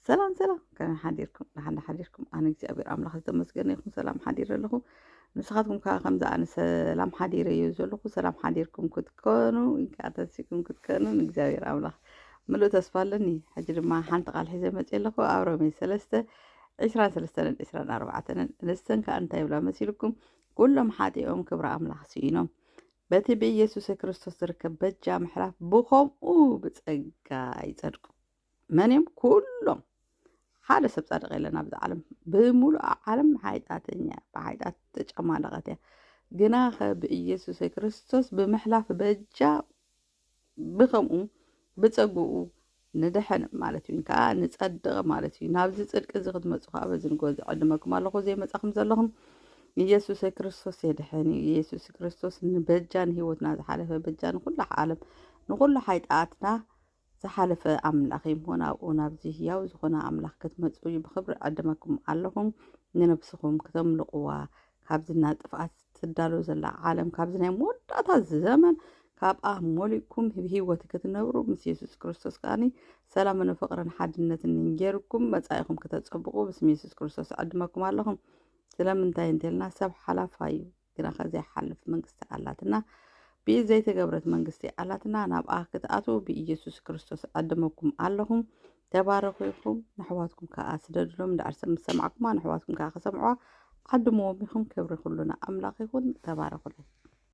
سلام سلام كان حديركم لحد حديركم أنا እግዚአብሔር ኣምላኽ ዝተመስገነ ይኹን ሰላም ሓዲር ኣለኹ ንስኻትኩም ከዓ ከምዚ ኣነ ሰላም ሓዲረ እዩ ዘለኹ ሰላም ሓዲርኩም ክትኮኑ ኢንካተሲኩም ክትኮኑ ንእግዚአብሔር ኣምላኽ ምሉእ ተስፋ ኣለኒ ሕጂ ድማ ሓንቲ ቃል ሒዘ መፅእ ኣለኹ ኣብ ሮሜ 3 23 24 ንስተን ከዓ እንታይ ይብላ መሲልኩም ኩሎም ሓጢኦም ክብሪ ኣምላኽ ስኢኖም በቲ ብኢየሱስ ክርስቶስ ዝርከብ በጃ ምሕራፍ ብኸምኡ ብፀጋ ይጸድቁ منهم كلهم حالة سبصادق لنا بالعالم بملء عالم حياتنا بحياتات تجمالغتها جناخ بإيسوس كريستوس بمحلاف بجا بخمو بتصقو ندحن مالتين كا نتصدق مالتين نابز صدق زغد مصخا بزن غوز عدمكم الله زي مصخم زلهم ኢየሱስ ክርስቶስ የድሐኒ ኢየሱስ ክርስቶስ ንበጃን ህይወትና ዝሓለፈ በጃን ኩሉ ዓለም ንኩሉ ሓይጣትና ዝሓለፈ ኣምላኽ ይምሆና ኣብኡና ኣብዚ ህያው ዝኾነ ኣምላኽ ክትመፁ ብክብሪ ኣደመኩም ኣለኹም ንነብስኹም ከተምልቕዋ ካብዚ ናብ ጥፍኣት ትዳሎ ዘላ ዓለም ካብዚ ናይ መወዳእታ ዘመን ካብ ኣሞሊኩም ህይወት ክትነብሩ ምስ ኢየሱስ ክርስቶስ ካኒ ሰላምን ፍቕርን ሓድነትን እንጀርኩም መጻኢኹም ከተጸብቁ ብስም ኢየሱስ ክርስቶስ ኣደመኩም ኣለኹም ስለምንታይ እንተልና ሰብ ሓላፋ እዩ ግና ከዚ ሓልፍ መንግስቲ ኣላትና بيزاي تجبرت منجستي علاتنا نبقى كتأتوا بإيسوس كريستوس قدمكم اللهم تباركوا نحواتكم كأسدد لهم دعسم سمعكم نحواتكم كأسمعوا قدموا بكم كبر كلنا أملاقكم تباركوا